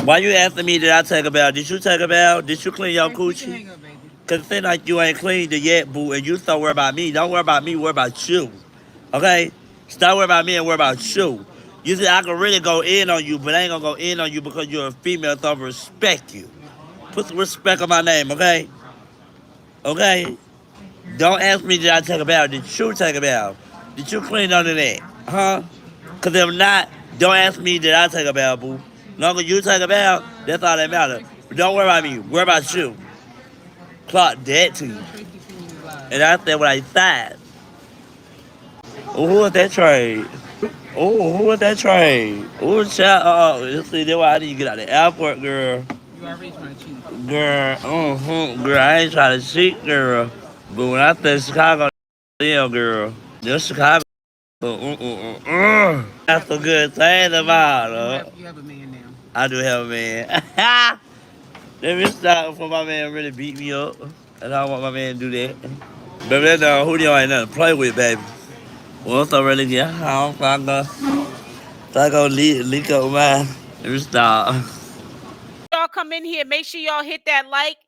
Why you asking me did I take a bath? Did you take a bath? Did you clean your coochie? Cause it seems like you ain't cleaned it yet, boo, and you still worry about me. Don't worry about me, worry about you. Okay? Stop worrying about me and worry about you. You see, I can really go in on you, but I ain't gonna go in on you because you're a female, so I respect you. Put some respect on my name, okay? Okay? Don't ask me did I take a bath. Did you take a bath? Did you clean under that? Huh? Cause if not, don't ask me did I take a bath, boo. Long as you take a bath, that's all that matters. But don't worry about me. Worry about you. Clock that to you. And I said what I said. Oh, who was that trade? Oh, who was that trade? Oh, child. You see, that's why I need to get out of the airport, girl. Girl, girl, I ain't trying to cheat, girl. But when I said Chicago, yeah, girl. Just Chicago. That's a good thing about it. You have a man now. I do have a man. Let me stop before my man really beat me up. And I don't want my man to do that. Baby, that dog Julio ain't nothing to play with, baby. Once I really get home, I go leak up mine. Let me stop. Y'all come in here, make sure y'all hit that like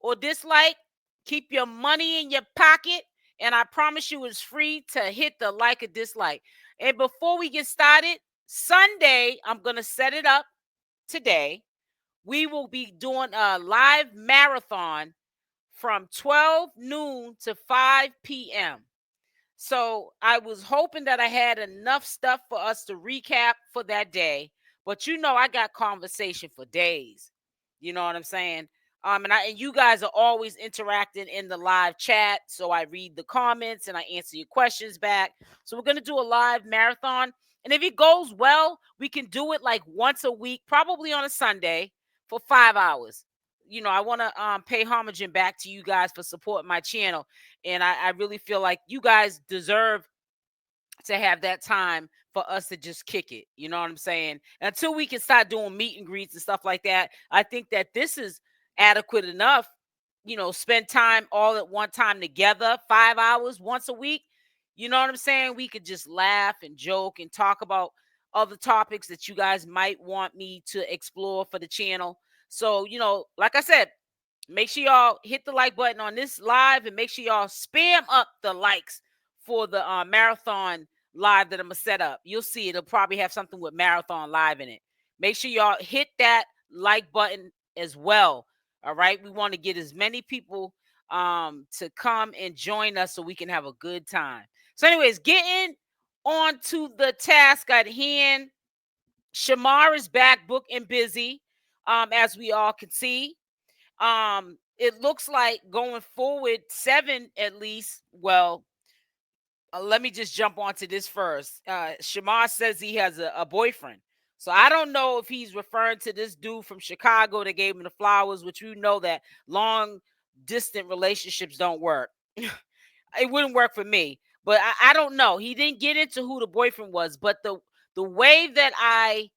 or dislike. Keep your money in your pocket. And I promise you it's free to hit the like or dislike. And before we get started, Sunday, I'm going to set it up today. We will be doing a live marathon from 12 noon to 5 p.m. So I was hoping that I had enough stuff for us to recap for that day. But you know, I got conversation for days. You know what I'm saying? And you guys are always interacting in the live chat. So I read the comments and I answer your questions back. So we're going to do a live marathon. And if it goes well, we can do it like once a week, probably on a Sunday for 5 hours. You know, I want to pay homage and back to you guys for supporting my channel. And I really feel like you guys deserve to have that time for us to just kick it. You know what I'm saying? Until we can start doing meet and greets and stuff like that, I think that this is adequate enough. You know, spend time all at one time together, 5 hours once a week. You know what I'm saying? We could just laugh and joke and talk about other topics that you guys might want me to explore for the channel. So, you know, like I said, make sure y'all hit the like button on this live and make sure y'all spam up the likes for the marathon live that I'm gonna set up. You'll see it'll probably have something with marathon live in it. Make sure y'all hit that like button as well. All right, we want to get as many people to come and join us so we can have a good time. So anyways, getting on to the task at hand. Shamar is back, booked and busy, as we all can see. It looks like going forward 7 at least. Well, let me just jump onto this first. Shamar says he has a boyfriend. So I don't know if he's referring to this dude from Chicago that gave him the flowers, which we know that long distant relationships don't work. It wouldn't work for me, but I don't know. He didn't get into who the boyfriend was, but the way that I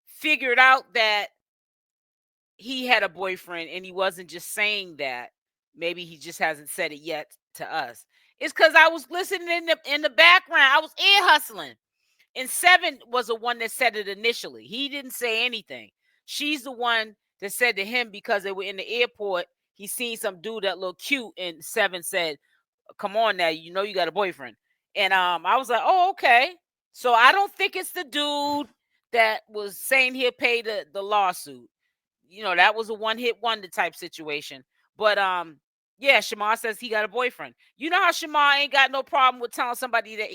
figured out that he had a boyfriend and he wasn't just saying that, maybe he just hasn't said it yet to us, it's because I was listening in the background. I was ear hustling. And 7 was the one that said it initially. He didn't say anything. She's the one that said to him, because they were in the airport, he seen some dude that looked cute, and 7 said, come on now, you know you got a boyfriend. And I was like, oh, okay. So I don't think it's the dude that was saying he'll pay the lawsuit. You know, that was a one-hit wonder type situation. But yeah, Shamar says he got a boyfriend. You know how Shamar ain't got no problem with telling somebody that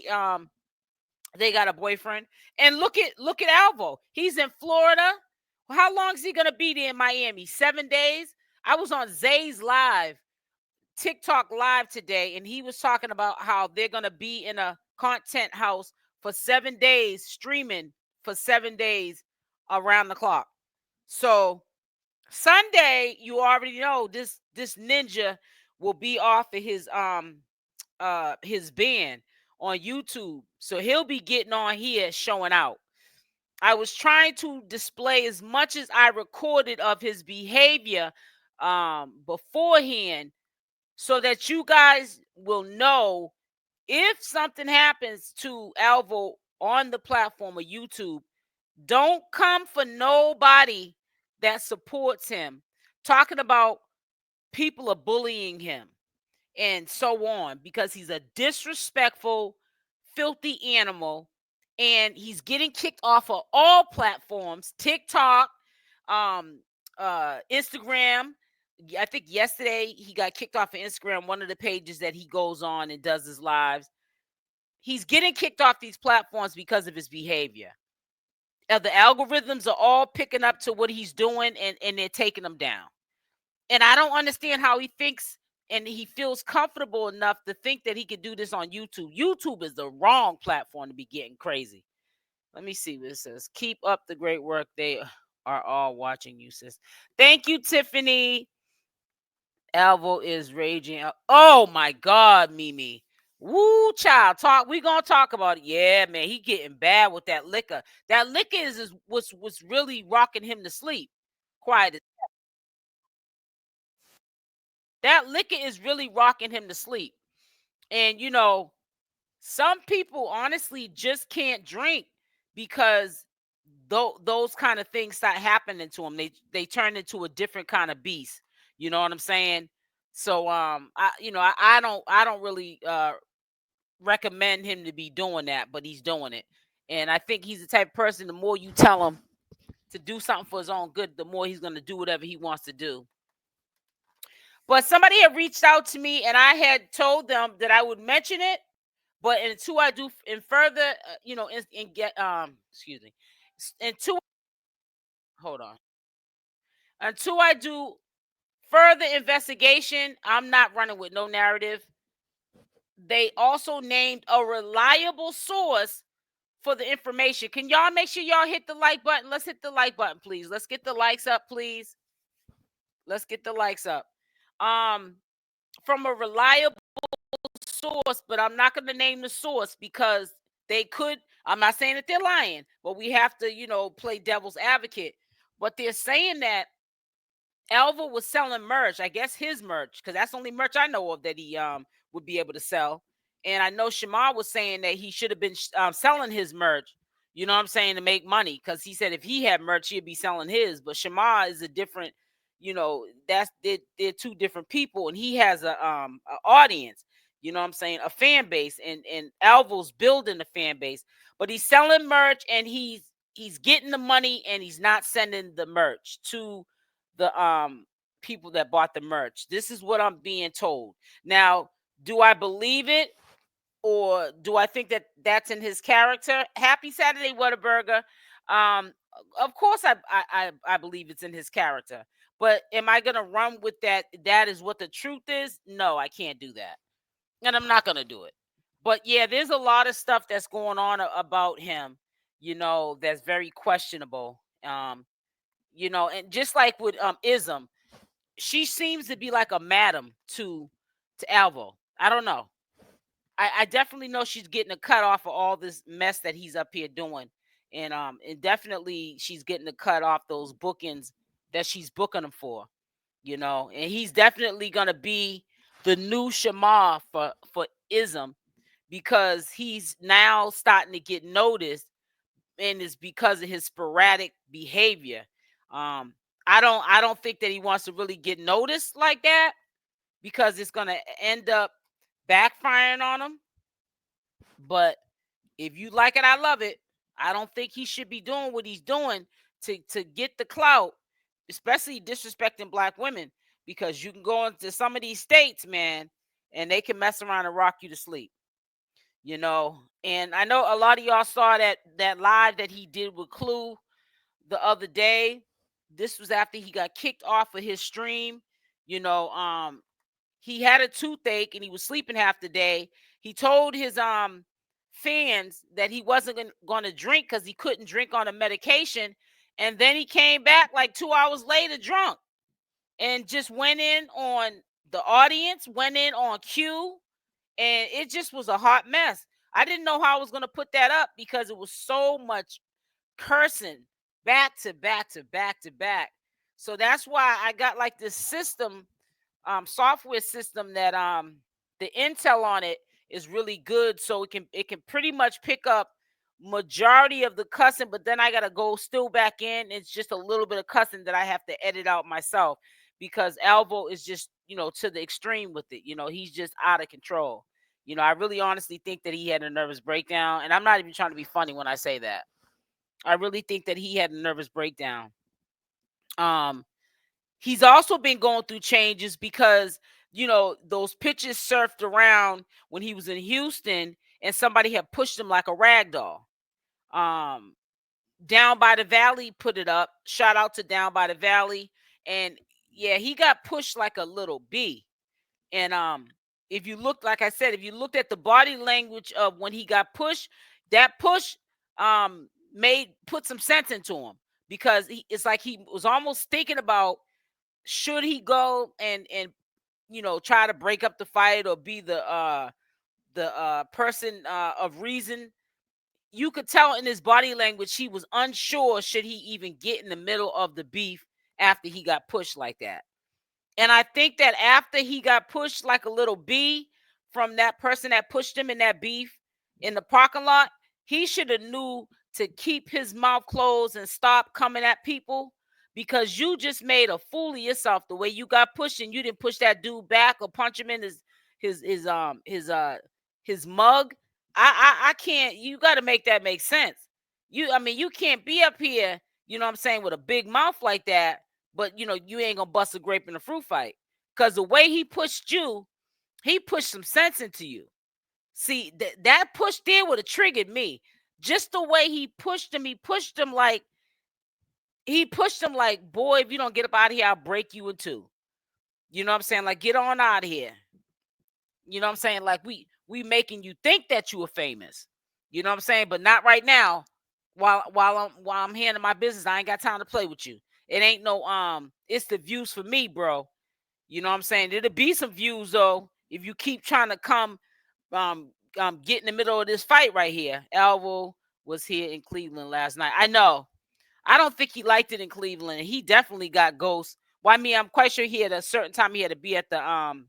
they got a boyfriend. And look at Alvo. He's in Florida. How long is he gonna be there in Miami? 7 days. I was on Zay's live, TikTok live today, and he was talking about how they're gonna be in a content house for 7 days, streaming for 7 days around the clock. So Sunday, you already know this ninja will be off of his band on YouTube. So he'll be getting on here showing out. I was trying to display as much as I recorded of his behavior beforehand, so that you guys will know if something happens to Alvo on the platform of YouTube. Don't come for nobody that supports him. Talking about people are bullying him and so on because he's a disrespectful, filthy animal, and he's getting kicked off of all platforms, TikTok, Instagram. I think yesterday he got kicked off of Instagram, one of the pages that he goes on and does his lives. He's getting kicked off these platforms because of his behavior. The algorithms are all picking up to what he's doing, and they're taking him down. And I don't understand how he thinks and he feels comfortable enough to think that he could do this on YouTube. YouTube is the wrong platform to be getting crazy. Let me see what it says. Keep up the great work. They are all watching you, sis. Thank you, Tiffany. Alvo is raging. Oh my God, Mimi. Woo, child. We gonna talk about it. Yeah, man. He getting bad with that liquor. That liquor is what's really rocking him to sleep. Quiet as that liquor is really rocking him to sleep. And some people honestly just can't drink because those kind of things start happening to them. They turn into a different kind of beast. You know what I'm saying? So I don't really recommend him to be doing that, but he's doing it. And I think he's the type of person, the more you tell him to do something for his own good, the more he's going to do whatever he wants to do. But somebody had reached out to me, and I had told them that I would mention it. But until I do in further, excuse me, hold on, until I do further investigation, I'm not running with no narrative. They also named a reliable source for the information. Can y'all make sure y'all hit the like button? Let's hit the like button, please. Let's get the likes up, please. Let's get the likes up. From a reliable source, but I'm not going to name the source because they could. I'm not saying that they're lying, but we have to, play devil's advocate. But they're saying that Alvo was selling merch. I guess his merch, because that's the only merch I know of that he would be able to sell. And I know Shamar was saying that he should have been selling his merch. You know what I'm saying, to make money, because he said if he had merch, he'd be selling his. But Shamar is a different, they're two different people, and he has a audience. You know what I'm saying, a fan base, and Alvo's building a fan base, but he's selling merch and he's getting the money, and he's not sending the merch to the people that bought the merch. This is what I'm being told. Now, do I believe it, or do I think that that's in his character? Happy Saturday, Whataburger. Of course, I believe it's in his character. But am I gonna run with that? That is what the truth is. No, I can't do that, and I'm not gonna do it. But yeah, there's a lot of stuff that's going on about him. That's very questionable. And just like with Ism, she seems to be like a madam to Alvo. I don't know. I definitely know she's getting a cut off of all this mess that he's up here doing. And definitely she's getting a cut off those bookings that she's booking him for. And he's definitely gonna be the new Shamar for Ism, because he's now starting to get noticed, and it's because of his sporadic behavior. I don't think that he wants to really get noticed like that, because it's gonna end up backfiring on him. But if you like it, I love it. I don't think he should be doing what he's doing to get the clout, especially disrespecting black women, because you can go into some of these states, man, and they can mess around and rock you to sleep. And I know a lot of y'all saw that live that he did with Clue the other day. This was after he got kicked off of his stream. He had a toothache and he was sleeping half the day. He told his fans that he wasn't going to drink because he couldn't drink on a medication. And then he came back like 2 hours later drunk and just went in on the audience, went in on Q, and it just was a hot mess. I didn't know how I was going to put that up because it was so much cursing back to back to back to back. So that's why I got like this system, software system that the intel on it is really good, so it can pretty much pick up majority of the cussing, but then I gotta go still back in. It's just a little bit of cussing that I have to edit out myself because Alvo is just, to the extreme with it. He's just out of control. I really honestly think that he had a nervous breakdown, and I'm not even trying to be funny when I say that. I really think that he had a nervous breakdown. He's also been going through changes because, those pitches surfed around when he was in Houston and somebody had pushed him like a rag doll. Down by the Valley put it up. Shout out to Down by the Valley. And yeah, he got pushed like a little bee. And if you look, like I said, if you looked at the body language of when he got pushed, that push put some sense into him, because it's like he was almost thinking about, should he go and try to break up the fight or be the person of reason. You could tell in his body language he was unsure, should he even get in the middle of the beef after he got pushed like that. And I think that after he got pushed like a little bee from that person that pushed him in that beef in the parking lot, he should have knew to keep his mouth closed and stop coming at people, because you just made a fool of yourself the way you got pushed, and you didn't push that dude back or punch him in his mug. I can't. You got to make that make sense. You can't be up here, with a big mouth like that, but you ain't gonna bust a grape in a fruit fight. Because the way he pushed you, he pushed some sense into you. See, that push there would have triggered me. Just the way he pushed him like, boy, if you don't get up out of here, I'll break you in two. You know what I'm saying? Like, get on out of here. You know what I'm saying? Like, we making you think that you are famous. You know what I'm saying? But not right now. While I'm handling my business, I ain't got time to play with you. It ain't no it's the views for me, bro. You know what I'm saying? There'll be some views though if you keep trying to come get in the middle of this fight right here. Alvo was here in Cleveland last night. I know. I don't think he liked it in Cleveland. He definitely got ghosts. Well, I mean, I'm quite sure he had a certain time he had to be at the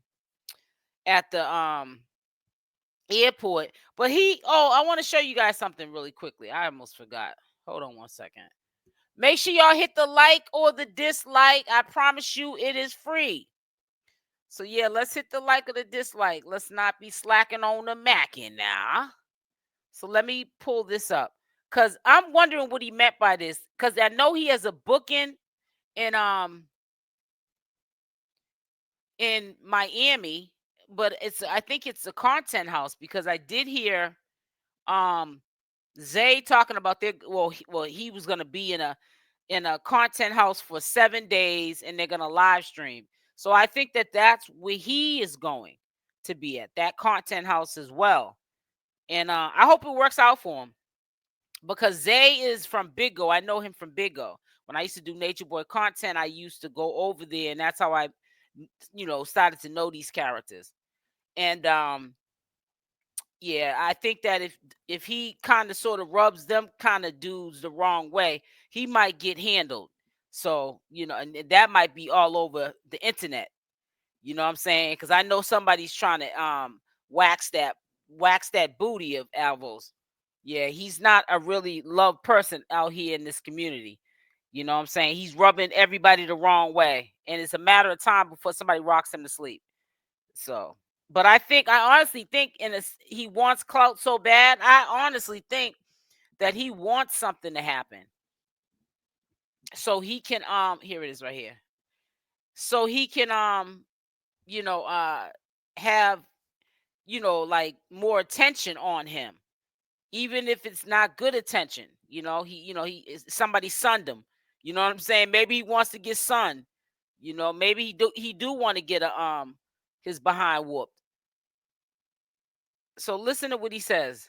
airport. But I want to show you guys something really quickly. I almost forgot. Hold on one second. Make sure y'all hit the like or the dislike. I promise you it is free. So yeah, let's hit the like or the dislike. Let's not be slacking on the macking now. So let me pull this up, because I'm wondering what he meant by this, because I know he has a booking in Miami, but I think it's a content house, because I did hear Zay talking about he was gonna be in a content house for 7 days, and they're gonna live stream. So I think that that's where he is going to be, at that content house as well. And I hope it works out for him, because Zay is from Big O. I know him from Big O. When I used to do Nature Boy content, I used to go over there, and that's how I, started to know these characters. And yeah, I think that if he kind of sort of rubs them kind of dudes the wrong way, he might get handled. So, and that might be all over the internet. You know what I'm saying? Because I know somebody's trying to wax that booty of Alvo's. Yeah, he's not a really loved person out here in this community. You know what I'm saying? He's rubbing everybody the wrong way, and it's a matter of time before somebody rocks him to sleep. So, but I honestly think he wants clout so bad. I honestly think that he wants something to happen, so he can here it is right here. So he can have like more attention on him, even if it's not good attention. Somebody sunned him. You know what I'm saying? Maybe he wants to get sunned. Maybe he do want to get his behind whooped. So listen to what he says.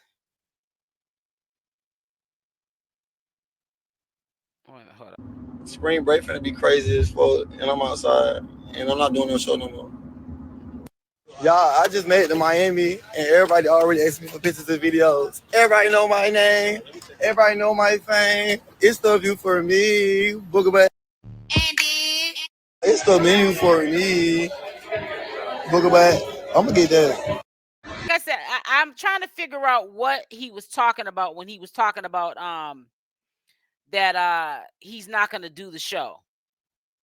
Hold up. Spring break finna be crazy as fuck, and I'm outside, and I'm not doing no show no more. Y'all, I just made it to Miami, and everybody already asked me for pictures and videos. Everybody know my name. Everybody know my fame. It's the view for me. Booger It's the menu for me. Booger I'm gonna get that. I said, I'm trying to figure out what he was talking about when he was talking about that he's not going to do the show.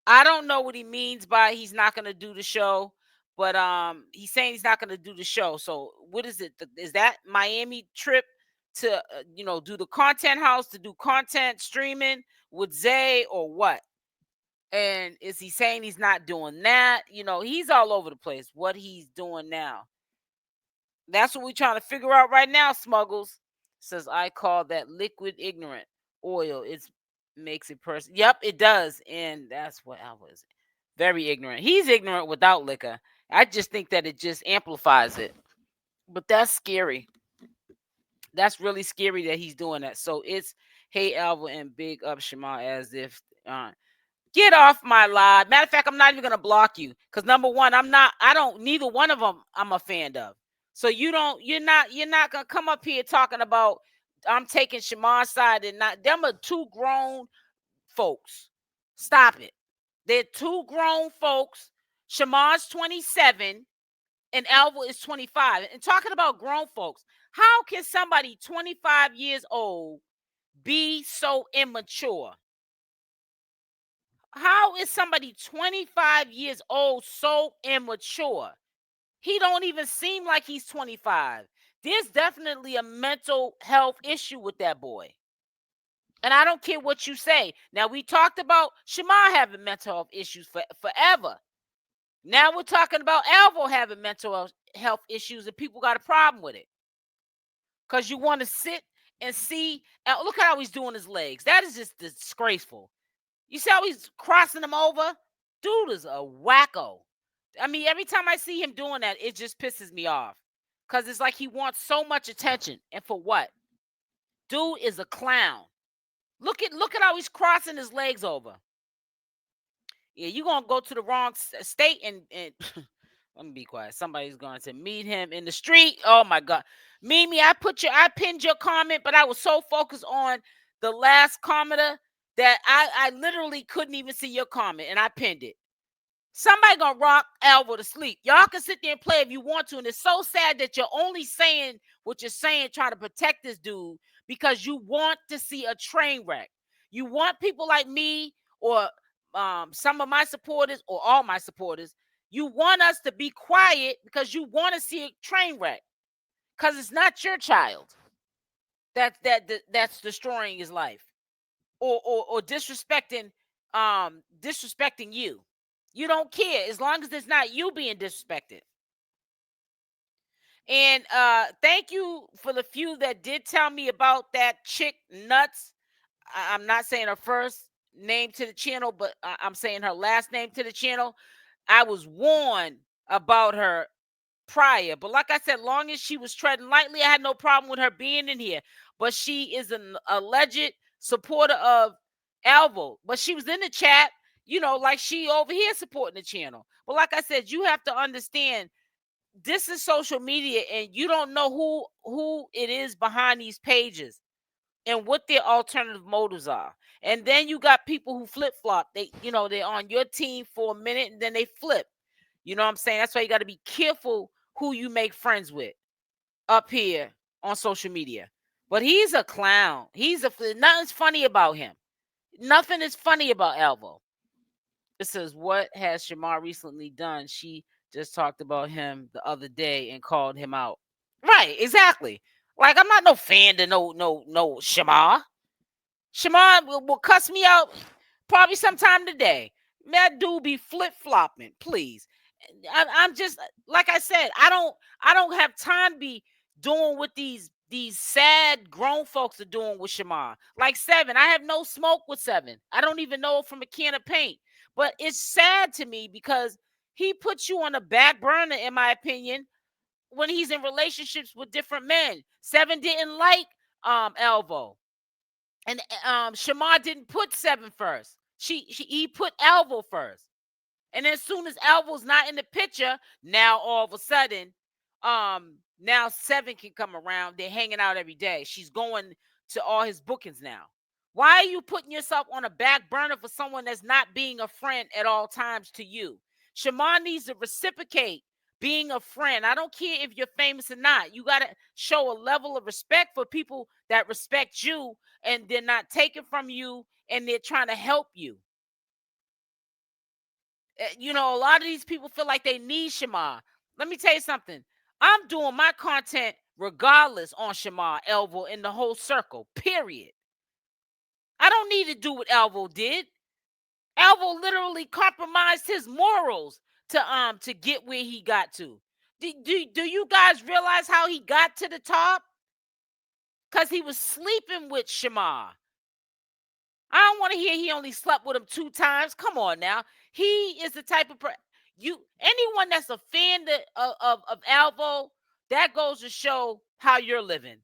I don't know what he means by he's not going to do the show, but he's saying he's not going to do the show. So what is it? Is that Miami trip to do the content house, to do content streaming with Zay, or what? And is he saying he's not doing that? He's all over the place. What he's doing now. That's what we're trying to figure out right now, Smuggles. Says, I call that liquid ignorant oil. It makes it person. Yep, it does. And that's what I was. Very ignorant. He's ignorant without liquor. I just think that it just amplifies it. But that's scary. That's really scary that he's doing that. So it's, hey, Alvo, and big up Shamar, as if... get off my live. Matter of fact, I'm not even going to block you. Because number one, neither one of them I'm a fan of. So you're not going to come up here talking about I'm taking Shamar's side and not. Them are two grown folks. Stop it. They're two grown folks. Shamar's 27 and Alvo is 25. And talking about grown folks, how can somebody 25 years old be so immature? How is somebody 25 years old so immature? He don't even seem like he's 25. There's definitely a mental health issue with that boy. And I don't care what you say. Now, we talked about Shamar having mental health issues forever. Now we're talking about Alvo having mental health issues, and people got a problem with it. Because you want to sit and see. Look at how he's doing his legs. That is just disgraceful. You see how he's crossing them over? Dude is a wacko. I mean, every time I see him doing that, it just pisses me off. Because it's like he wants so much attention. And for what? Dude is a clown. Look at how he's crossing his legs over. Yeah, you're going to go to the wrong state and let me be quiet. Somebody's going to meet him in the street. Oh, my God. Mimi, I pinned your comment, but I was so focused on the last commenter that I literally couldn't even see your comment, and I pinned it. Somebody gonna rock Alvo to sleep. Y'all can sit there and play if you want to, and it's so sad that you're only saying what you're saying, trying to protect this dude, because you want to see a train wreck. You want people like me or some of my supporters or all my supporters. You want us to be quiet because you want to see a train wreck, because it's not your child that's destroying his life. Or disrespecting you. You don't care as long as it's not you being disrespected. And thank you for the few that did tell me about that chick Nuts. I'm not saying her first name to the channel, but I'm saying her last name to the channel. I was warned about her prior, but like I said, long as she was treading lightly, I had no problem with her being in here. But she is an alleged supporter of Alvo, but she was in the chat, like she over here supporting the channel. But like I said, you have to understand, this is social media, and you don't know who it is behind these pages and what their alternative motives are. And then you got people who flip-flop. They're on your team for a minute and then they flip. You know what I'm saying? That's why you got to be careful who you make friends with up here on social media. But he's a clown. Nothing's funny about him. Nothing is funny about Alvo. It says, what has Shamar recently done? She just talked about him the other day and called him out. Right, exactly. Like, I'm not no fan to no Shamar. Shamar will cuss me out probably sometime today. That dude be flip-flopping, please. I'm just, like I said, I don't have time to be doing what these sad grown folks are doing with Shamar. Like Seven, I have no smoke with Seven. I don't even know from a can of paint. But it's sad to me because he puts you on a back burner, in my opinion, when he's in relationships with different men. Seven didn't like Alvo. And Shamar didn't put Seven first. He put Alvo first. And as soon as Alvo's not in the picture, now all of a sudden, now Seven can come around. They're hanging out every day. She's going to all his bookings now. Why are you putting yourself on a back burner for someone that's not being a friend at all times to you? Shamar needs to reciprocate being a friend. I don't care if you're famous or not. You got to show a level of respect for people that respect you and they're not taking from you and they're trying to help you. You know, a lot of these people feel like they need Shamar. Let me tell you something. I'm doing my content regardless on Shamar, Alvo, and the whole circle, period. I don't need to do what Alvo did. Alvo literally compromised his morals to get where he got to. Do you guys realize how he got to the top? Because he was sleeping with Shamar. I don't want to hear he only slept with him 2 times. Come on now. He is the type of anyone that's a fan of Alvo, that goes to show how you're living.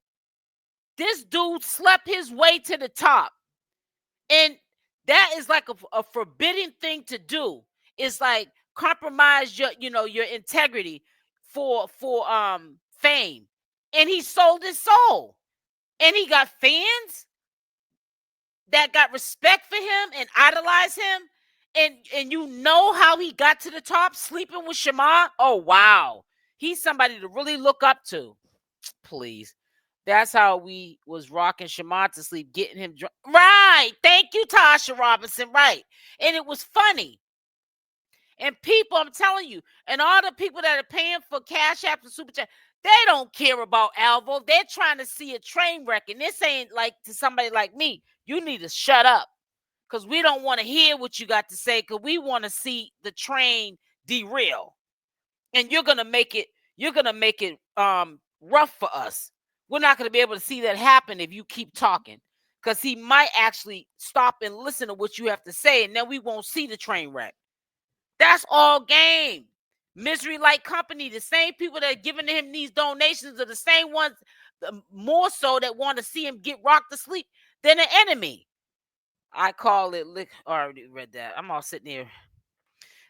This dude slept his way to the top. And that is like a forbidden thing to do. It's like compromise your integrity for fame. And he sold his soul. And he got fans that got respect for him and idolize him. And you know how he got to the top, sleeping with Shamar? Oh, wow. He's somebody to really look up to. Please. That's how we was rocking Shamar to sleep, getting him drunk. Right. Thank you, Tasha Robinson. Right. And it was funny. And people, I'm telling you, and all the people that are paying for Cash App and Super Chat, they don't care about Alvo. They're trying to see a train wreck. And they're saying, like, to somebody like me, you need to shut up. Because we don't want to hear what you got to say, because we want to see the train derail. And you're gonna make it rough for us. We're not going to be able to see that happen if you keep talking, because he might actually stop and listen to what you have to say, and then we won't see the train wreck. That's all game. Misery Light Company, the same people that are giving him these donations are the same ones, more so, that want to see him get rocked to sleep than an enemy. I call it, I already read that. I'm all sitting here.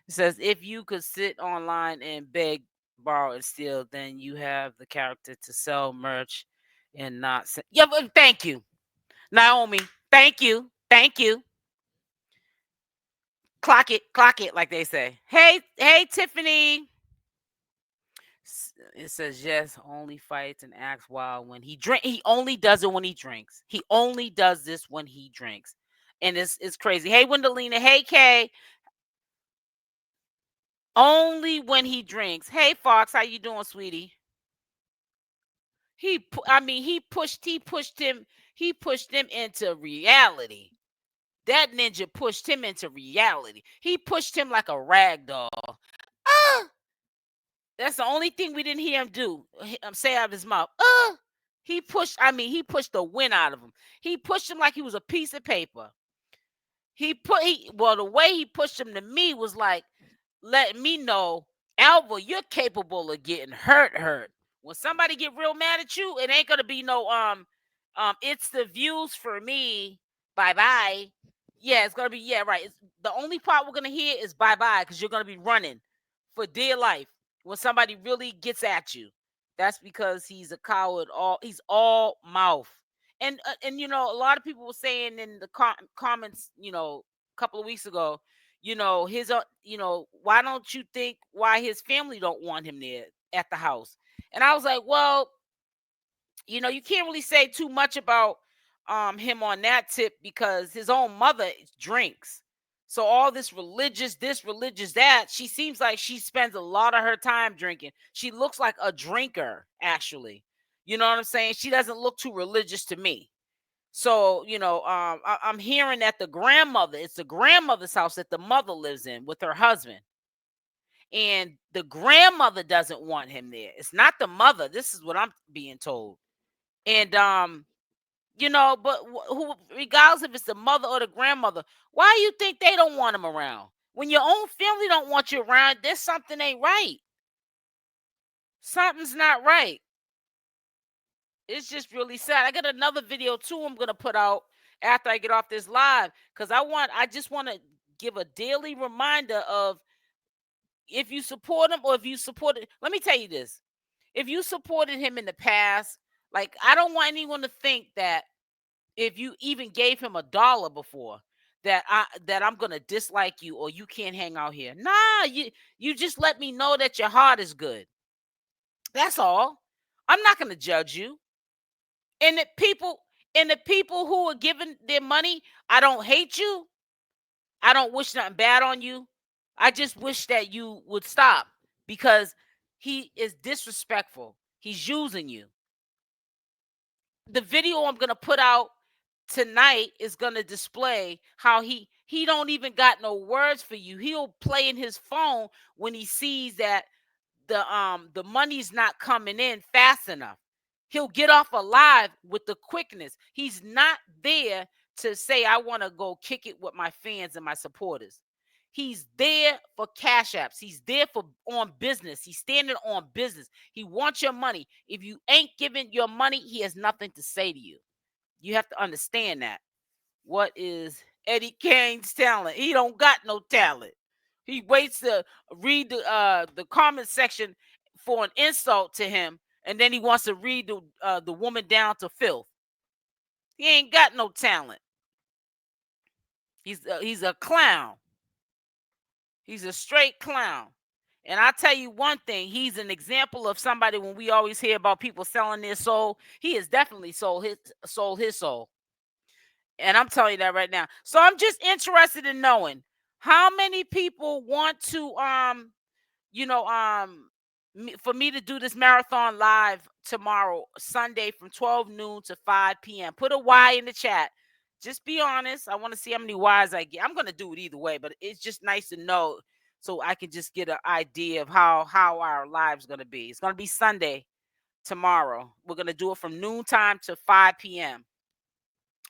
It says, if you could sit online and beg, borrow, and steal, then you have the character to sell merch and not sell. Yeah, but thank you, Naomi. Thank you. Clock it, like they say. Hey, Tiffany. It says, yes, only fights and acts wild when he drink. He only does it when he drinks. He only does this when he drinks. And it's crazy. Hey, Wendelina. Hey, Kay. Only when he drinks. Hey, Fox, how you doing, sweetie? He pushed him into reality. That ninja pushed him into reality. He pushed him like a rag doll. That's the only thing we didn't hear him do. Say out of his mouth. He pushed the wind out of him. He pushed him like he was a piece of paper. The way he pushed him to me was like, letting me know, Alvo, you're capable of getting hurt. When somebody get real mad at you, it ain't gonna be no it's the views for me. Bye-bye. Yeah, it's gonna be, right. The only part we're gonna hear is bye-bye, because you're gonna be running for dear life when somebody really gets at you. That's because he's a coward. He's all mouth. And a lot of people were saying in the comments, a couple of weeks ago, his why don't you think why his family don't want him there at the house? And I was like, well, you can't really say too much about him on that tip, because his own mother drinks. So all this religious that, she seems like she spends a lot of her time drinking. She looks like a drinker, actually. You know what I'm saying? She doesn't look too religious to me. So, I'm hearing that it's the grandmother's house that the mother lives in with her husband. And the grandmother doesn't want him there. It's not the mother. This is what I'm being told. And, but regardless if it's the mother or the grandmother, why do you think they don't want him around? When your own family don't want you around, there's something ain't right. Something's not right. It's just really sad. I got another video too I'm gonna put out after I get off this live, because I just want to give a daily reminder of, if you support him, or if you supported, let me tell you this. If you supported him in the past, like, I don't want anyone to think that if you even gave him $1 before, that I'm gonna dislike you or you can't hang out here. Nah, you just let me know that your heart is good. That's all. I'm not gonna judge you. And the people who are giving their money, I don't hate you. I don't wish nothing bad on you. I just wish that you would stop because he is disrespectful. He's using you. The video I'm gonna put out tonight is gonna display how he don't even got no words for you. He'll play in his phone when he sees that the money's not coming in fast enough. He'll get off alive with the quickness. He's not there to say, I want to go kick it with my fans and my supporters. He's there for cash apps. He's there for on business. He's standing on business. He wants your money. If you ain't giving your money, he has nothing to say to you. You have to understand that. What is Eddie Kane's talent? He don't got no talent. He waits to read the comment section for an insult to him, and then he wants to read the woman down to filth. He ain't got no talent. He's a clown. He's a straight clown. And I tell you one thing, he's an example of somebody when we always hear about people selling their soul. He has definitely sold his soul. And I'm telling you that right now. So I'm just interested in knowing how many people want to for me to do this marathon live tomorrow, Sunday from 12 noon to 5 p.m. Put a Y in the chat. Just be honest. I want to see how many Y's I get. I'm going to do it either way, but it's just nice to know so I can just get an idea of how our live's going to be. It's going to be Sunday tomorrow. We're going to do it from noontime to 5 p.m.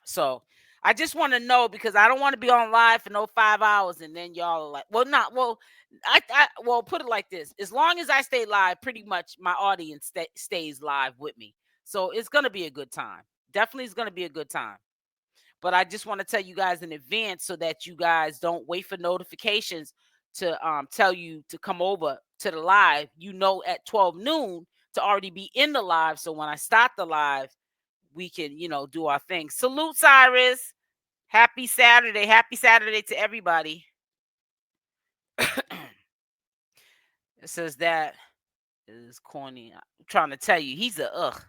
So I just want to know because I don't want to be on live for no 5 hours and then y'all are like, well, put it like this. As long as I stay live, pretty much my audience stays live with me. So it's going to be a good time. Definitely it's going to be a good time. But I just want to tell you guys in advance so that you guys don't wait for notifications to tell you to come over to the live, at 12 noon to already be in the live. So when I start the live, we can, do our thing. Salute, Cyrus. Happy Saturday. Happy Saturday to everybody. It says that is corny. I'm trying to tell you, he's a ugh.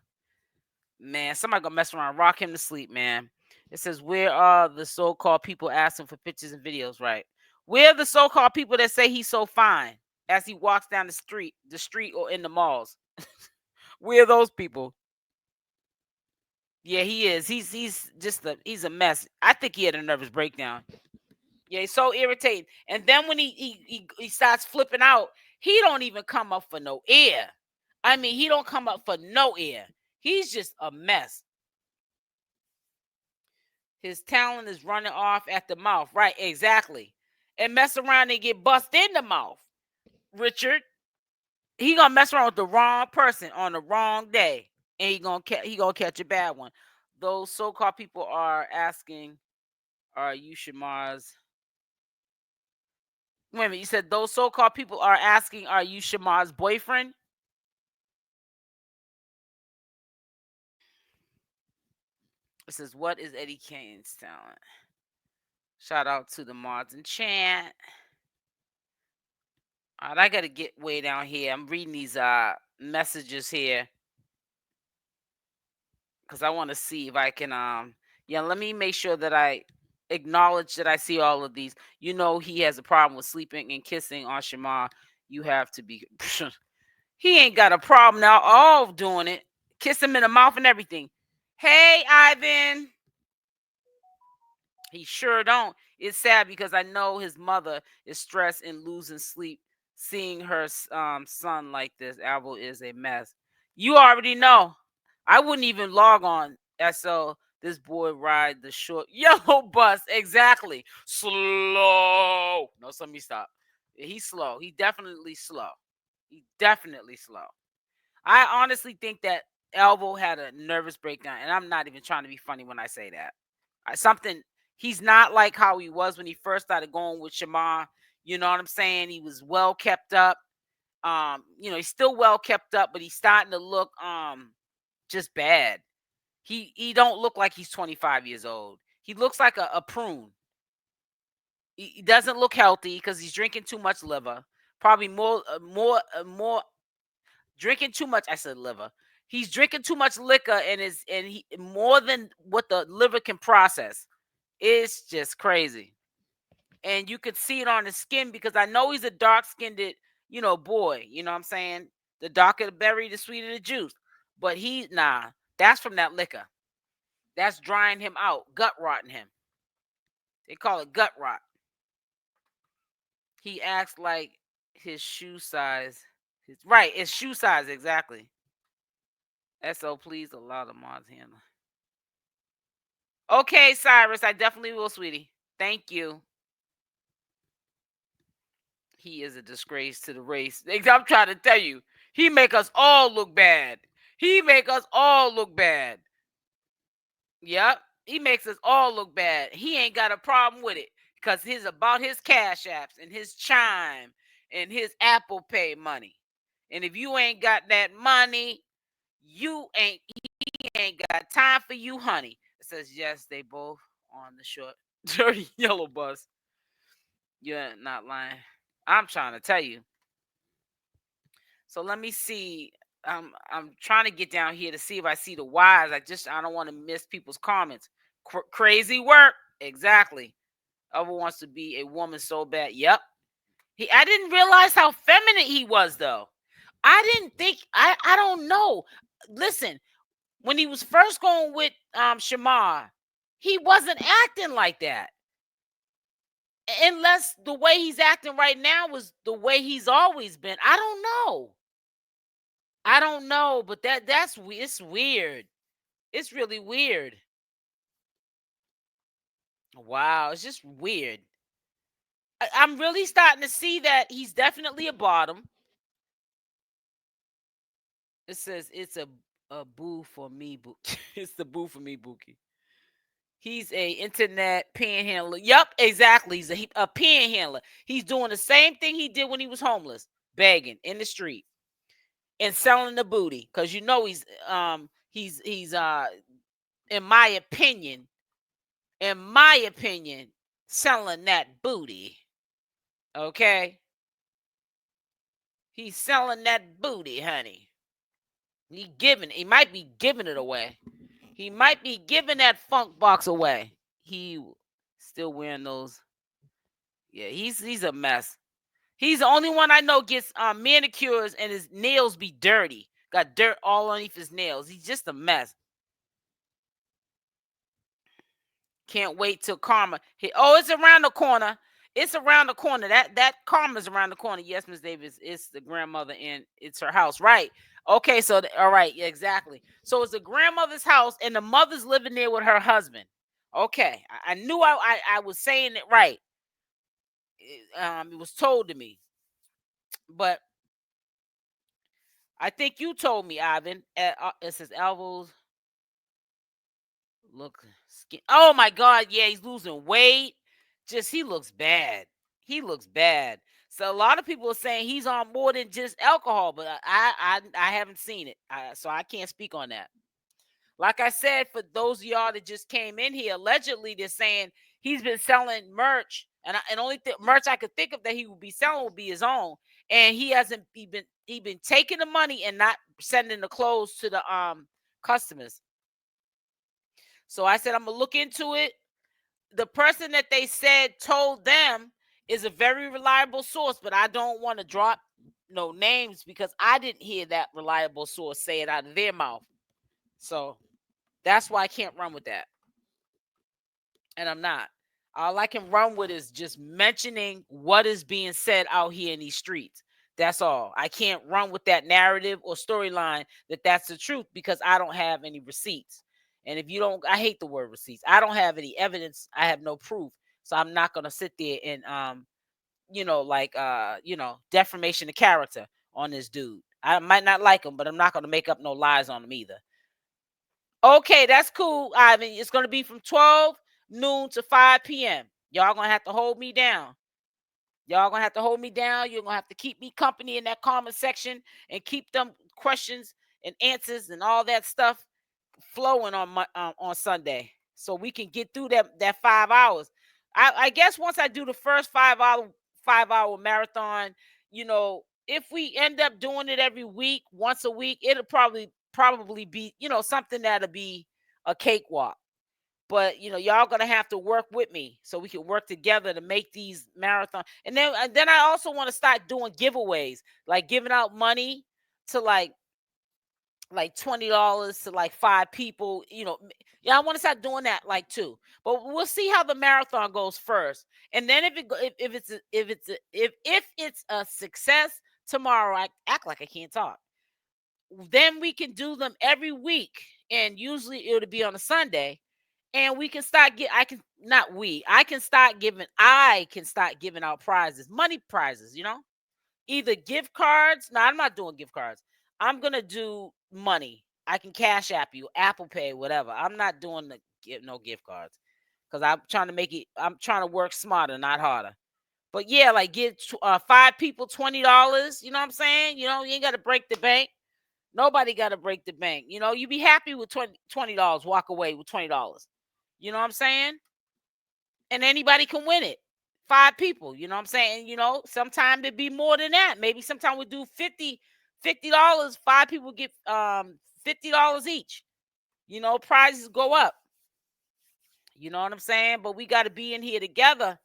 Man, somebody gonna mess around, rock him to sleep, man. It says, where are the so-called people asking for pictures and videos, right? Where are the so-called people that say he's so fine as he walks down the street or in the malls? Where are those people? Yeah, he is. He's he's a mess. I think he had a nervous breakdown. Yeah, he's so irritating. And then when he starts flipping out, he don't even come up for no air. I mean, he don't come up for no air. He's just a mess. His talent is running off at the mouth. Right, exactly. And mess around and get bust in the mouth. Richard, he gonna mess around with the wrong person on the wrong day. And he gonna catch a bad one. Those so-called people are asking, are you Shamar's? Wait a minute, you said those so-called people are asking, are you Shamar's boyfriend? It says, what is Eddie Kane's talent? Shout out to the mods in chat. All right, I got to get way down here. I'm reading these messages here because I want to see if I can, let me make sure that I acknowledge that I see all of these. He has a problem with sleeping and kissing on Shamar. You have to be... He ain't got a problem now all doing it. Kiss him in the mouth and everything. Hey, Ivan. He sure don't. It's sad because I know his mother is stressed and losing sleep. Seeing her son like this, Alvo is a mess. You already know. I wouldn't even log on. So this boy ride the short yellow bus. Exactly. Slow. No, somebody stop. He's slow. He definitely slow. He definitely slow. I honestly think that Alvo had a nervous breakdown, and I'm not even trying to be funny when I say that. He's not like how he was when he first started going with Shamar. You know what I'm saying? He was well kept up. He's still well kept up, but he's starting to look just bad. He don't look like he's 25 years old. He looks like a prune. He doesn't look healthy because he's drinking too much liver. Probably more drinking too much. I said liver. He's drinking too much liquor and he more than what the liver can process. It's just crazy. And you could see it on his skin because I know he's a dark-skinned, boy. You know what I'm saying? The darker the berry, the sweeter the juice. But that's from that liquor. That's drying him out, gut rotting him. They call it gut rot. He acts like his shoe size. Right, it's shoe size, exactly. SO, please allow the mods handler. Okay, Cyrus, I definitely will, sweetie. Thank you. He is a disgrace to the race. I'm trying to tell you, he make us all look bad. He make us all look bad. Yep, he makes us all look bad. He ain't got a problem with it because he's about his cash apps and his chime and his Apple Pay money. And if you ain't got that money, he ain't got time for you, honey. It says, yes, they both on the short, dirty yellow bus. You're not lying. I'm trying to tell you. So let me see. I'm trying to get down here to see if I see the whys. I don't want to miss people's comments. Crazy work. Exactly. Other wants to be a woman so bad. Yep. I didn't realize how feminine he was, though. I didn't think. I don't know. Listen, when he was first going with Shamar, he wasn't acting like that. Unless the way he's acting right now was the way he's always been. I don't know. But it's weird. It's really weird. Wow, it's just weird. I'm really starting to see that he's definitely a bottom. It says it's a boo for me, it's the boo for me, Bookie. He's a internet panhandler. Yep, exactly. He's a panhandler. He's doing the same thing he did when he was homeless, begging in the street and selling the booty. Because he's in my opinion, selling that booty. Okay? He's selling that booty, honey. He might be giving it away. He might be giving that funk box away. He still wearing those. Yeah, he's a mess. He's the only one I know gets manicures and his nails be dirty. Got dirt all underneath his nails. He's just a mess. Can't wait till karma. It's around the corner. It's around the corner. That karma's around the corner. Yes, Miss Davis, it's the grandmother and it's her house, right? Okay, so all right, yeah, exactly. So it's the grandmother's house and the mother's living there with her husband. Okay, I knew I was saying it right. It was told to me, but I think you told me, Ivan. It says Alvo's look skin. Oh my God, yeah, he's losing weight. Just he looks bad. He looks bad. So a lot of people are saying he's on more than just alcohol, but I haven't seen it, so I can't speak on that. Like I said, for those of y'all that just came in here, allegedly they're saying he's been selling merch, and only merch I could think of that he would be selling would be his own, and he hasn't been taking the money and not sending the clothes to the customers. So I said I'm gonna look into it. The person that they said told them is a very reliable source, but I don't want to drop no names because I didn't hear that reliable source say it out of their mouth. So that's why I can't run with that. And I'm not. All I can run with is just mentioning what is being said out here in these streets. That's all. I can't run with that narrative or storyline that that's the truth because I don't have any receipts. And if you don't, I hate the word receipts. I don't have any evidence. I have no proof. So I'm not going to sit there and, defamation of character on this dude. I might not like him, but I'm not going to make up no lies on him either. Okay, that's cool, Ivan. It's going to be from 12 noon to 5 p.m. Y'all going to have to hold me down. Y'all going to have to hold me down. You're going to have to keep me company in that comment section and keep them questions and answers and all that stuff flowing on Sunday so we can get through that 5 hours. I guess once I do the first 5-hour marathon, you know, if we end up doing it every week, once a week, it'll probably be, you know, something that'll be a cakewalk. But you know, y'all gonna have to work with me so we can work together to make these marathon. And then I also want to start doing giveaways, like giving out money to like $20 to like 5 people. You know, yeah, I want to start doing that like too. But we'll see how the marathon goes first, and then if it's a success tomorrow, I act like I can't talk. Then we can do them every week, and usually it'll be on a Sunday. And we can start I can start giving out prizes, money prizes, you know, either gift cards. No, I'm not doing gift cards. I'm gonna do money. I can cash app you, Apple Pay, whatever. I'm not doing no gift cards because I'm trying to work smarter, not harder. But yeah, like give 5 people $20. You know what I'm saying? You know, you ain't got to break the bank. Nobody got to break the bank. You know, you be happy with $20. Walk away with $20. You know what I'm saying? And anybody can win it. 5 people. You know what I'm saying? You know, sometimes it'd be more than that. Maybe sometimes we do $50. 5 people get $50 each. You know, prizes go up. You know what I'm saying? But we got to be in here together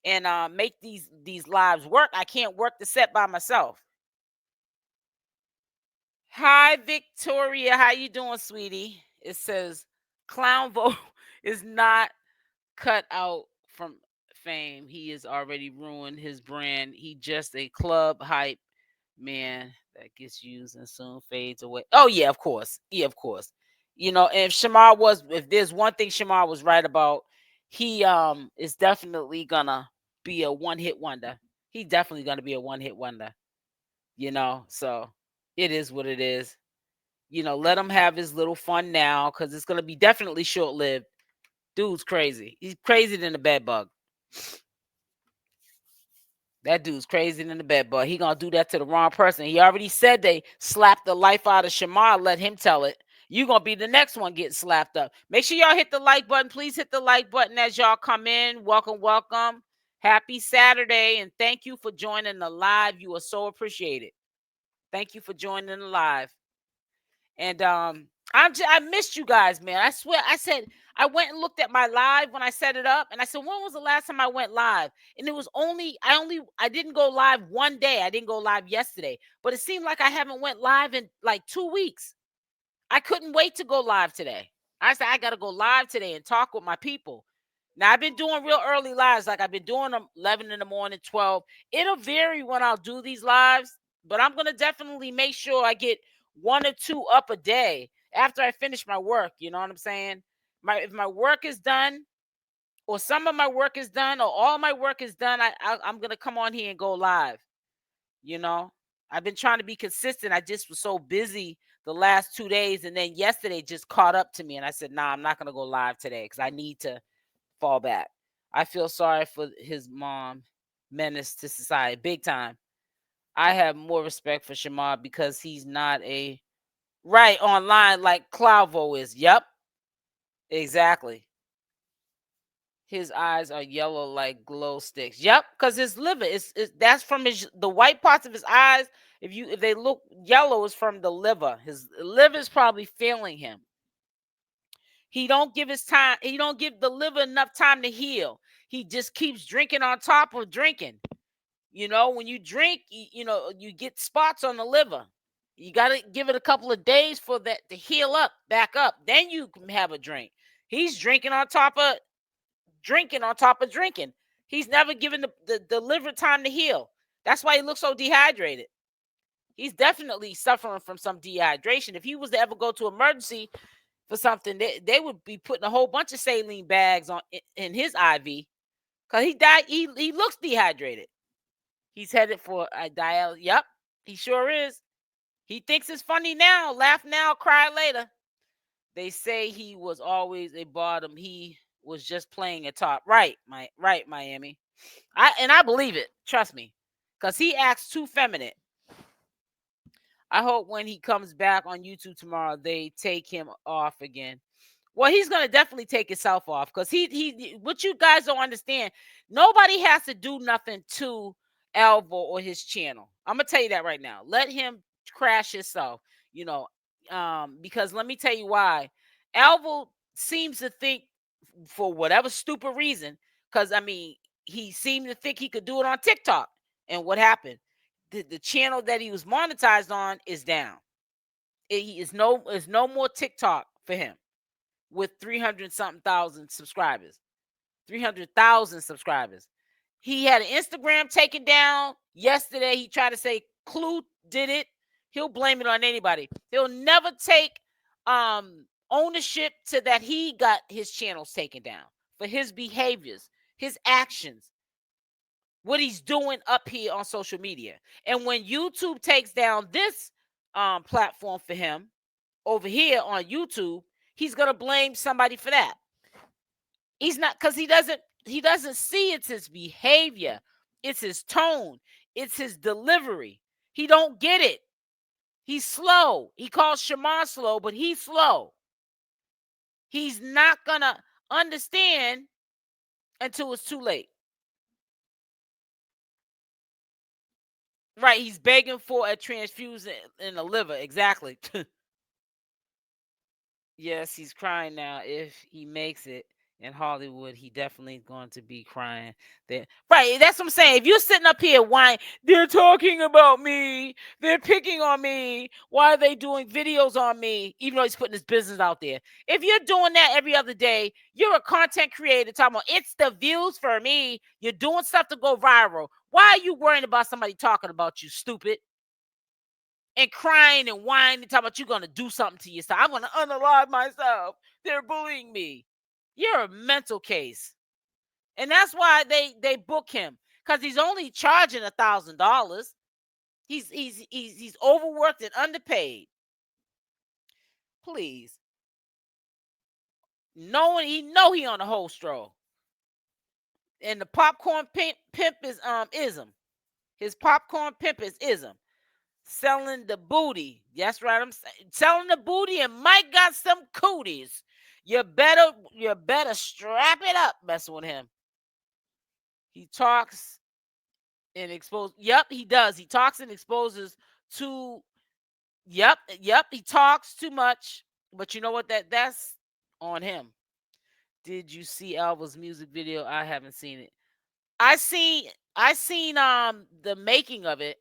and make these lives work. I can't work the set by myself. Hi, Victoria. How you doing, sweetie? It says Clownvo is not cut out from fame. He has already ruined his brand. He just a club hype man that gets used and soon fades away. Oh yeah, of course. Yeah, of course. You know, and if there's one thing Shamar was right about, he is definitely gonna be a one-hit wonder. He's definitely gonna be a one-hit wonder. You know, so it is what it is. You know, let him have his little fun now because it's gonna be definitely short-lived. Dude's crazy. He's crazier than the bed bug. That dude's crazy than the bed bug. He gonna do that to the wrong person. He already said they slapped the life out of Shamar. Let him tell it. You gonna be the next one getting slapped up. Make sure y'all hit the like button. Please hit the like button as y'all come in. Welcome, welcome. Happy Saturday, and thank you for joining the live. You are so appreciated. Thank you for joining the live. And I missed you guys, man. I swear. I went and looked at my live when I set it up, and I said, when was the last time I went live? And it was I didn't go live one day. I didn't go live yesterday, but it seemed like I haven't went live in like 2 weeks. I couldn't wait to go live today. I said I got to go live today and talk with my people. Now I've been doing real early lives, like I've been doing them 11 in the morning, 12. It'll vary when I'll do these lives, but I'm gonna definitely make sure I get 1 or 2 up a day after I finish my work. You know what I'm saying? If my work is done, or some of my work is done, or all my work is done, I'm gonna come on here and go live. You know, I've been trying to be consistent. I just was so busy the last 2 days, and then yesterday just caught up to me, and I said, nah, I'm not gonna go live today because I need to fall back. I feel sorry for his mom, menace to society, big time. I have more respect for Shamar because he's not a right online like Clownvo is. Yep, exactly. His eyes are yellow like glow sticks. Yep, because his liver is that's from the white parts of his eyes. If they look yellow, is from the liver. His liver is probably failing him. He don't give the liver enough time to heal. He just keeps drinking on top of drinking. You know, when you drink, you know, you get spots on the liver. You got to give it a couple of days for that to heal up, back up. Then you can have a drink. He's drinking on top of drinking. He's never given the liver time to heal. That's why he looks so dehydrated. He's definitely suffering from some dehydration. If he was to ever go to emergency for something, they would be putting a whole bunch of saline bags on in his IV because he died. He looks dehydrated. He's headed for a dialysis. Yep, he sure is. He thinks it's funny now. Laugh now, cry later. They say he was always a bottom. He was just playing a top. Right, Miami. I believe it. Trust me, because he acts too feminine. I hope when he comes back on YouTube tomorrow, they take him off again. Well, he's gonna definitely take himself off because he. What you guys don't understand, nobody has to do nothing to Alvo or his channel. I'm gonna tell you that right now. Let him crash himself. You know, because let me tell you why. Alvo seems to think, for whatever stupid reason, because I mean, he seemed to think he could do it on TikTok, and what happened? The channel that he was monetized on is down. Is no more TikTok for him with 300 something thousand subscribers, 300,000 subscribers. He had an Instagram taken down yesterday. He tried to say Clue did it. He'll blame it on anybody. He'll never take ownership to that he got his channels taken down for his behaviors, his actions, what he's doing up here on social media. And when YouTube takes down this platform for him over here on YouTube, he's gonna blame somebody for that. He's not, because he doesn't see it's his behavior, it's his tone, it's his delivery. He don't get it. He's slow. He calls Shamar slow, but he's slow. He's not gonna understand until it's too late. Right, he's begging for a transfusion in the liver. Exactly. Yes, he's crying now. If he makes it in Hollywood, he definitely going to be crying. There, right? That's what I'm saying. If you're sitting up here whining, they're talking about me, they're picking on me. Why are they doing videos on me? Even though he's putting his business out there. If you're doing that every other day, you're a content creator talking about it's the views for me. You're doing stuff to go viral. Why are you worrying about somebody talking about you, stupid? And crying and whining, talking about you're going to do something to yourself. I'm going to unalive myself. They're bullying me. You're a mental case. And that's why they book him, because he's only charging $1,000. He's overworked and underpaid. Please. Knowing he on the whole stroll. And the popcorn pimp is ism. His popcorn pimp is ism. Selling the booty. That's right. I'm selling the booty, and Mike got some cooties. You better strap it up messing with him. He talks and exposes. Yep, he does. He talks and exposes too. Yep. He talks too much. But you know what? That's on him. Did you see Alva's music video? I haven't seen it. I seen the making of it.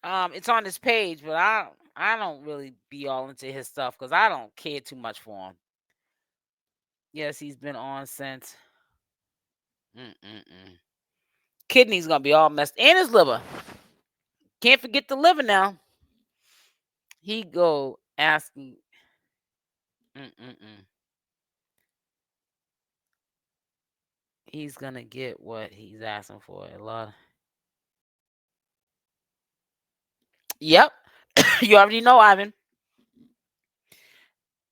It's on his page, but I don't really be all into his stuff because I don't care too much for him. Yes, he's been on since. Kidney's gonna be all messed, and his liver. Can't forget the liver now. He go asking. He's gonna get what he's asking for. A lot. Yep. You already know, Ivan.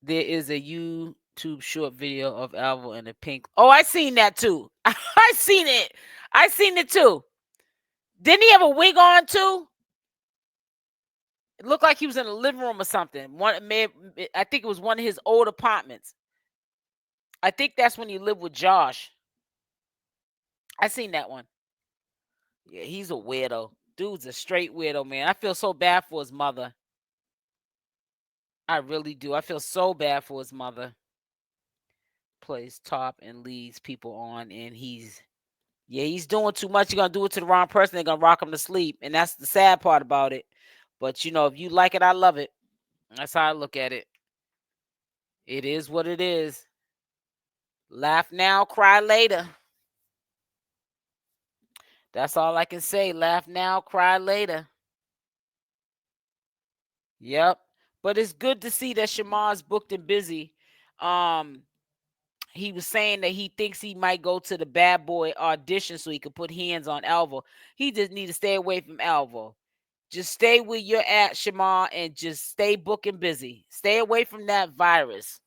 There is a YouTube short video of Alvo in a pink. Oh, I seen that too. I seen it too. Didn't he have a wig on too? It looked like he was in a living room or something. I think it was one of his old apartments. I think that's when he lived with Josh. I seen that one. Yeah, he's a weirdo. Dude's a straight weirdo, man. I feel so bad for his mother. I really do. I feel so bad for his mother. Plays top and leads people on, and he's doing too much. You're gonna do it to the wrong person, they're gonna rock him to sleep. And that's the sad part about it. But you know, if you like it, I love it. That's how I look at it. It is what it is. Laugh now, cry later. That's all I can say. Laugh now, cry later. Yep. But it's good to see that Shamar's booked and busy. He was saying that he thinks he might go to the Bad Boy audition so he could put hands on Alvo. He just need to stay away from Alvo. Just stay where you're at, Shamar, and just stay booking busy. Stay away from that virus.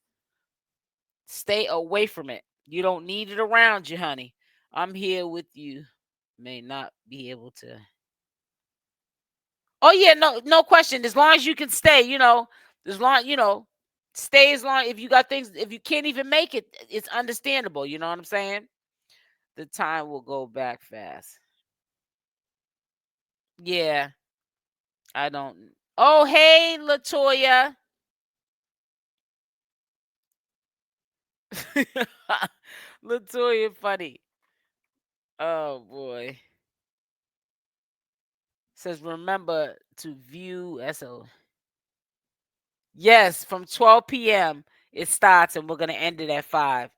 Stay away from it. You don't need it around you, honey. I'm here with you. May not be able to. Oh yeah, no question. As long as you can stay, as long, stay as long. If you got things, if you can't even make it, it's understandable. You know what I'm saying? The time will go back fast. Yeah, I don't. Oh, hey, Latoya. Latoya, funny. Oh boy. Says remember to view SO. Yes, from 12 p.m. it starts, and we're gonna end it at 5.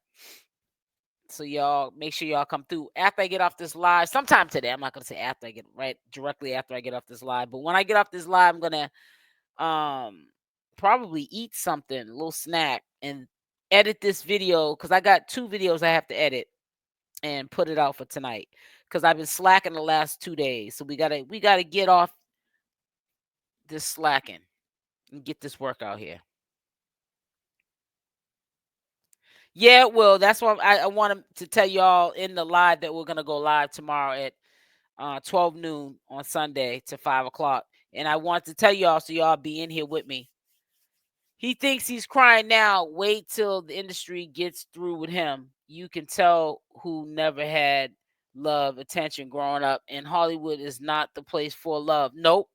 So y'all make sure y'all come through after I get off this live. Sometime today. I'm not gonna say after I get directly after I get off this live, but when I get off this live, I'm gonna probably eat something, a little snack, and edit this video because I got 2 videos I have to edit and put it out for tonight because I've been slacking the last 2 days. So we gotta get off this slacking and get this work out here. Yeah, well, that's why I want to tell y'all in the live that we're gonna go live tomorrow at 12 noon on Sunday to 5 o'clock. And I want to tell y'all so y'all be in here with me. He thinks he's crying now. Wait till the industry gets through with him. You can tell who never had love, attention growing up. And Hollywood is not the place for love. Nope,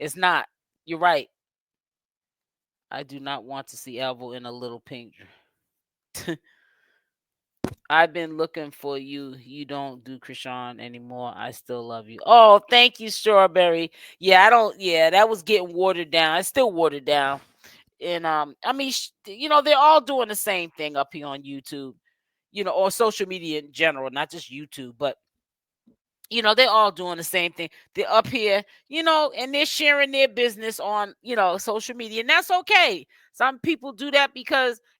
it's not. You're right. I do not want to see Alvo in a little pink. I've been looking for you. You don't do Krishan anymore. I still love you. Oh, thank you, Strawberry. Yeah, I don't. Yeah, that was getting watered down. It's still watered down. And I mean, they're all doing the same thing up here on YouTube, or social media in general, not just YouTube, but they're all doing the same thing. They're up here, and they're sharing their business on, social media, and that's okay. Some people do that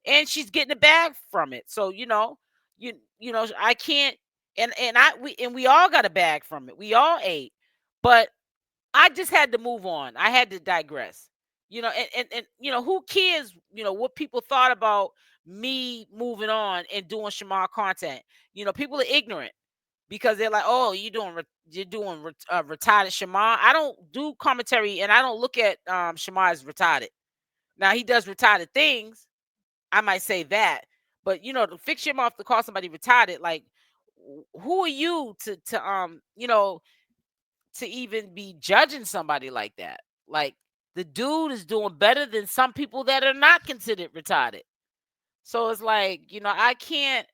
and she's getting a bag from it. So, I can't, we all got a bag from it. We all ate, but I just had to move on. I had to digress. And who cares, what people thought about me moving on and doing Shamar content. People are ignorant because they're like, oh, you're doing retarded Shamar. I don't do commentary and I don't look at Shamar as retarded. Now he does retarded things. I might say that, but to fix him off to call somebody retarded, like who are you to to even be judging somebody like that? Like the dude is doing better than some people that are not considered retarded. So it's like, I can't,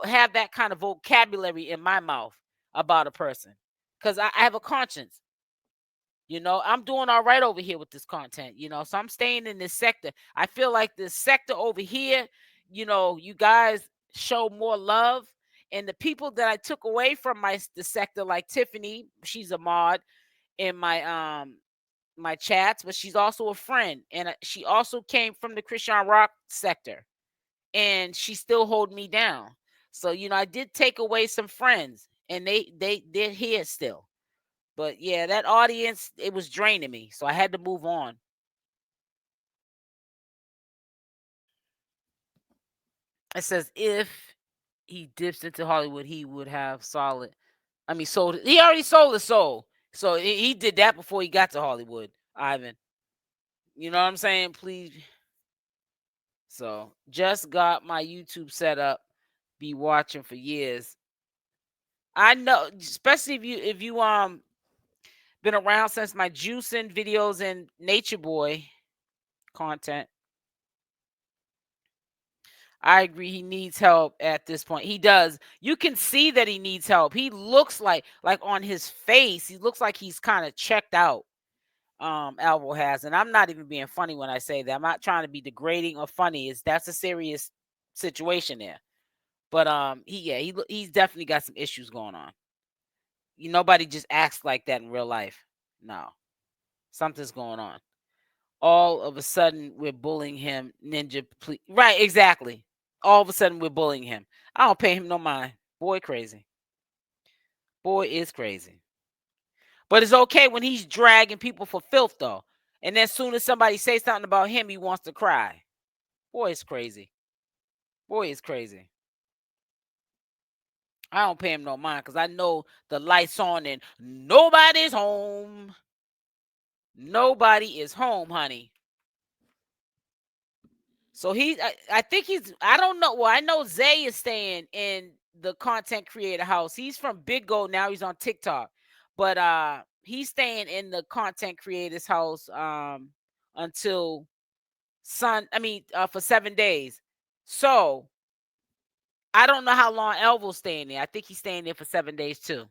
have that kind of vocabulary in my mouth about a person because I have a conscience. I'm doing all right over here with this content, so I'm staying in this sector. I feel like this sector over here, you guys show more love. And the people that I took away from the sector, like Tiffany, she's a mod in my chats, but she's also a friend, and she also came from the CashApp sector, and she still hold me down. So I did take away some friends, and they're here still. But yeah, that audience, it was draining me, so I had to move on. It says if he dips into Hollywood, he would have sold. He already sold his soul. So he did that before he got to Hollywood, Ivan. You know what I'm saying? Please. So just got my YouTube set up. Be watching for years. I know, especially if you been around since my juicing videos and Nature Boy content. I agree. He needs help at this point. He does. You can see that he needs help. He looks like on his face, he looks like he's kind of checked out. Alvo has, and I'm not even being funny when I say that. I'm not trying to be degrading or funny. That's a serious situation there. But he's definitely got some issues going on. Nobody just acts like that in real life. No, something's going on. All of a sudden, we're bullying him. Ninja, please. Right? Exactly. All of a sudden, we're bullying him. I don't pay him no mind. Boy, crazy. Boy is crazy. But it's okay when he's dragging people for filth, though. And as soon as somebody says something about him, he wants to cry. Boy is crazy. Boy is crazy. I don't pay him no mind because I know the light's on and nobody's home. Nobody is home, honey. So I think he's, I don't know. Well, I know Zay is staying in the content creator house. He's from Big Go. Now he's on TikTok. But he's staying in the content creators house until for 7 days. So I don't know how long 𝗪𝗪's staying there. I think he's staying there for 7 days too.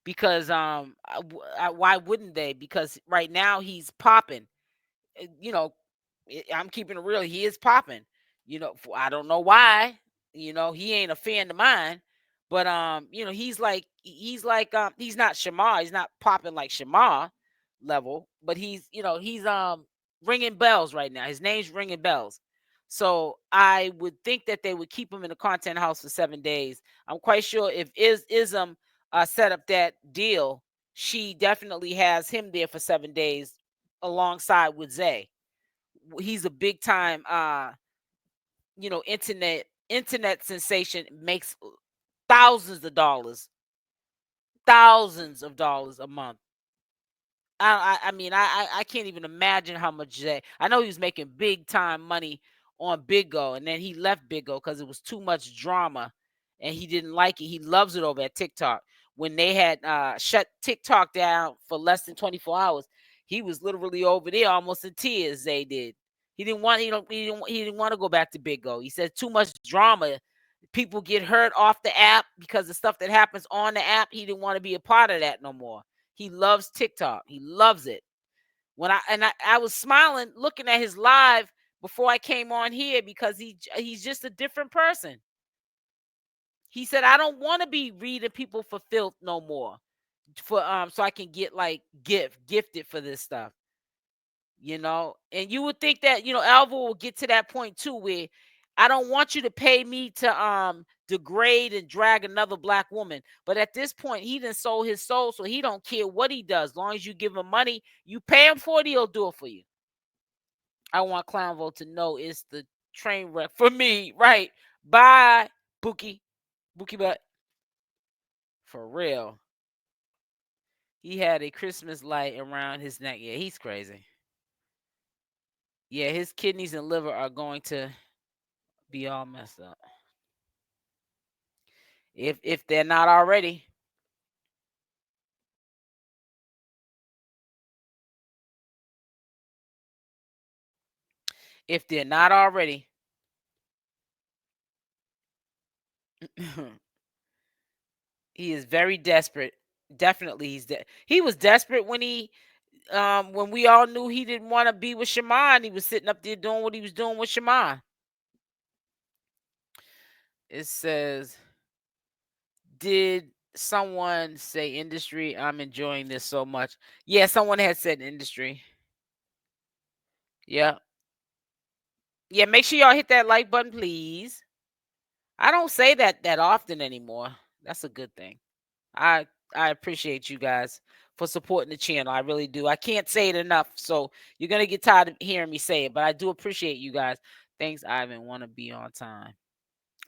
Because why wouldn't they? Because right now he's popping. You know, I'm keeping it real. He is popping. You know, I don't know why. You know, he ain't a fan of mine. But you know, he's not Shamar. He's not popping like Shamar level. But he's ringing bells right now. His name's ringing bells. So I would think that they would keep him in the content house for 7 days. I'm quite sure if Ism set up that deal, she definitely has him there for 7 days alongside with Zay. He's a big time internet sensation, makes thousands of dollars a month. I can't even imagine how much Zay. I know he was making big time money on Big Go, and then he left Big Go because it was too much drama and he didn't like it. He loves it over at TikTok. When they had shut TikTok down for less than 24 hours, he was literally over there almost in tears. Zay did. He didn't want to go back to Big Go. He said too much drama. People get hurt off the app because of stuff that happens on the app. He didn't want to be a part of that no more. He loves TikTok. He loves it. When I was smiling looking at his live before I came on here because he's just a different person. He said, I don't want to be reading people for filth no more. So I can get like gifted for this stuff. You know, and you would think that, 𝗪𝗪 will get to that point too, where I don't want you to pay me to degrade and drag another black woman. But at this point, he done sold his soul, so he don't care what he does. As long as you give him money, you pay him for it, he'll do it for you. I want Clownvo to know it's the train wreck for me, right? Bye, Bookie butt. For real. He had a Christmas light around his neck. Yeah, he's crazy. Yeah, his kidneys and liver are going to be all messed up. If they're not already. If they're not already. He is very desperate. Definitely he was desperate when when we all knew he didn't want to be with Shamar, and he was sitting up there doing what he was doing with Shamar. It says, did someone say industry? I'm enjoying this so much. Yeah, someone had said industry. Yeah. Yeah, make sure y'all hit that like button, please. I don't say that often anymore. That's a good thing. I appreciate you guys for supporting the channel. I really do. I can't say it enough, so you're going to get tired of hearing me say it, but I do appreciate you guys. Thanks, Ivan. Want to be on time.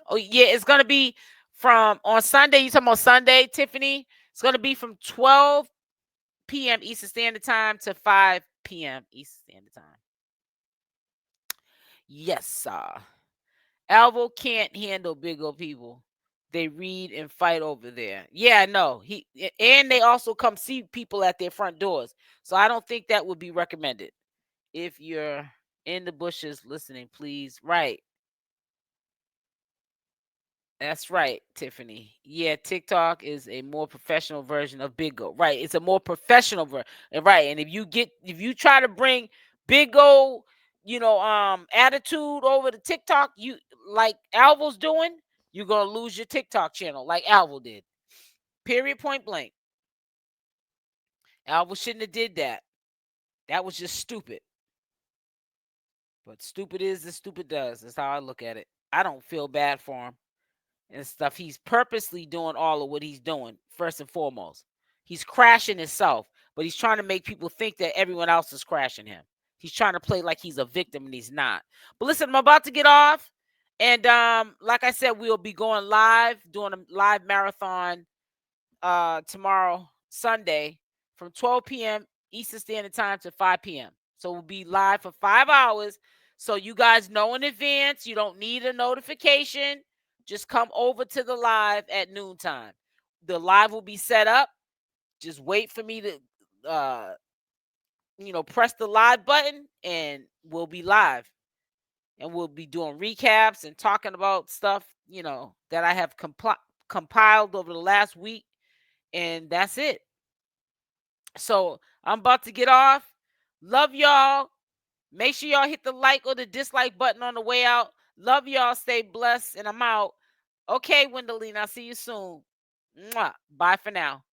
Oh, yeah, it's going to be from on Sunday. You talking about Sunday, Tiffany? It's going to be from 12 p.m. Eastern Standard Time to 5 p.m. Eastern Standard Time. Yes, sir. 𝗪𝗪 can't handle big old people. They read and fight over there. Yeah, no. And they also come see people at their front doors. So I don't think that would be recommended. If you're in the bushes listening, please. Right. That's right, Tiffany. Yeah, TikTok is a more professional version of Big O. Right. It's a more professional version. Right. And if you try to bring Big O, attitude over to TikTok, you like 𝗪𝗪's doing, you're gonna lose your TikTok channel like 𝗪𝗪 did. Period, point blank. 𝗪𝗪 shouldn't have did that. That was just stupid. But stupid is as stupid does. That's how I look at it. I don't feel bad for him and stuff. He's purposely doing all of what he's doing, first and foremost. He's crashing himself, but he's trying to make people think that everyone else is crashing him. He's trying to play like he's a victim and he's not. But listen, I'm about to get off. And like I said, we'll be going live, doing a live marathon tomorrow, Sunday, from 12 p.m. Eastern Standard Time to 5 p.m. So we'll be live for 5 hours. So you guys know in advance. You don't need a notification. Just come over to the live at noontime. The live will be set up. Just wait for me to, press the live button, and we'll be live. And we'll be doing recaps and talking about stuff, that I have compiled over the last week. And that's it. So I'm about to get off. Love y'all. Make sure y'all hit the like or the dislike button on the way out. Love y'all. Stay blessed. And I'm out. Okay, Wendelina. I'll see you soon. Mwah. Bye for now.